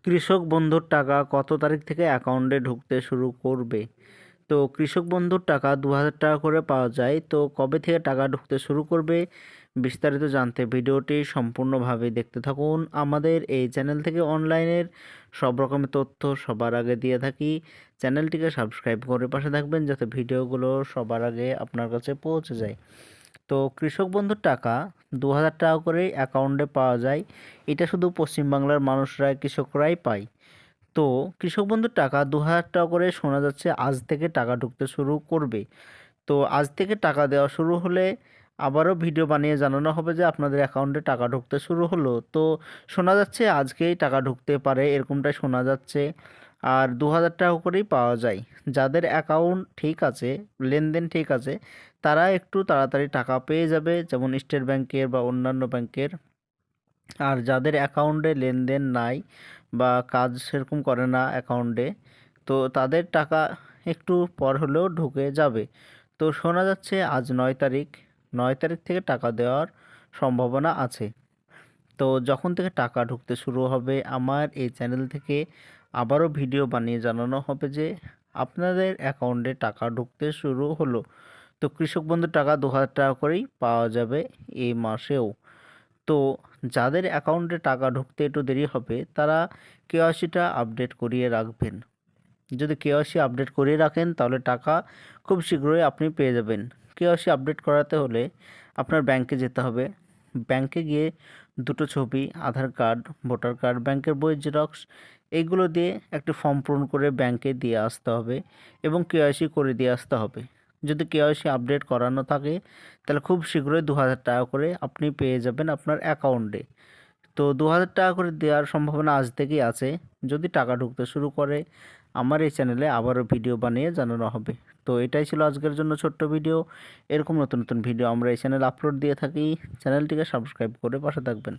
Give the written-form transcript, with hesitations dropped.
কৃষক বন্ধুর টাকা কত তারিখ থেকে অ্যাকাউন্টে ঢুকতে শুরু করবে? তো কৃষক বন্ধুর টাকা ২,০০০ টাকা করে পাওয়া যায়। তো কবে থেকে টাকা ঢুকতে শুরু করবে? বিস্তারিত জানতে ভিডিওটি সম্পূর্ণভাবে দেখতে থাকুন। আমাদের এই চ্যানেল থেকে অনলাইনের সব রকমের তথ্য সবার আগে দিয়ে থাকি। চ্যানেলটিকে সাবস্ক্রাইব করে পাশে থাকবেন যাতে ভিডিওগুলো সবার আগে আপনার কাছে পৌঁছে যায়। তো কৃষক বন্ধুর টাকা ২,০০০ টাকা করে অ্যাকাউন্টে পাওয়া যায়। এটা শুধু পশ্চিমবাংলার মানুষরাই কৃষকরাই পায়। তো কৃষক বন্ধুর টাকা ২,০০০ টাকা করে শোনা যাচ্ছে আজ থেকে টাকা ঢুকতে শুরু করবে। তো আজ থেকে টাকা দেওয়া শুরু হলে আবারও ভিডিও বানিয়ে জানানো হবে যে আপনাদের অ্যাকাউন্টে টাকা ঢুকতে শুরু হলো। তো শোনা যাচ্ছে আজকেই টাকা ঢুকতে পারে এরকমটাই শোনা যাচ্ছে। আর ২,০০০ টাকা করেই পাওয়া যায়। যাদের অ্যাকাউন্ট ঠিক আছে, লেনদেন ঠিক আছে, তারা একটু তাড়াতাড়ি টাকা পেয়ে যাবে, যেমন স্টেট ব্যাংকের বা অন্যান্য ব্যাংকের। আর যাদের অ্যাকাউন্টে লেনদেন নাই বা কাজ সেরকম করে না অ্যাকাউন্টে, তো তাদের টাকা একটু পর হলেও ঢুকে যাবে। তো শোনা যাচ্ছে আজ ৯ তারিখ, ৯ তারিখ থেকে টাকা দেওয়ার সম্ভাবনা আছে। তো যখন থেকে টাকা ঢুকতে শুরু হবে আমার এই চ্যানেল থেকে আবারও ভিডিও বানিয়ে জানানো হবে যে আপনাদের অ্যাকাউন্টে টাকা ঢুকতে শুরু হলো। তো কৃষক বন্ধুর টাকা ২,০০০ টাকা করেই পাওয়া যাবে এই মাসেও। তো যাদের অ্যাকাউন্টে টাকা ঢুকতে একটু দেরি হবে তারা কেওয়াইসিটা আপডেট করিয়ে রাখবেন। যদি কেওয়াইসি আপডেট করিয়ে রাখেন তাহলে টাকা খুব শীঘ্রই আপনি পেয়ে যাবেন। কেওয়াইসি আপডেট করাতে হলে আপনার ব্যাংকে যেতে হবে। ব্যাংকে গিয়ে দুটো ছবি, আধার কার্ড, ভোটার কার্ড, ব্যাংকের বইয়ের জেরক্স, এইগুলো দিয়ে একটি ফর্ম পূরণ করে ব্যাংকে দিয়ে আসতে হবে এবং কেওয়াইসি করে দিয়ে আসতে হবে। যদি কেওয়াইসি আপডেট করানো থাকে তাহলে খুব শীঘ্রই ২,০০০ টাকা করে আপনি পেয়ে যাবেন আপনার অ্যাকাউন্টে। তো ২,০০০ টাকা করে দেওয়ার সম্ভাবনা আজ থেকেই আছে। যদি টাকা ঢুকতে শুরু করে আমার এই চ্যানেলে আবারও ভিডিও বানিয়ে জানানো হবে। তো এটাই ছিল আজকের জন্য ছোট্ট ভিডিও। এরকম নতুন নতুন ভিডিও আমরা এই চ্যানেলে আপলোড দিয়ে থাকি। চ্যানেলটিকে সাবস্ক্রাইব করে পাশে থাকবেন।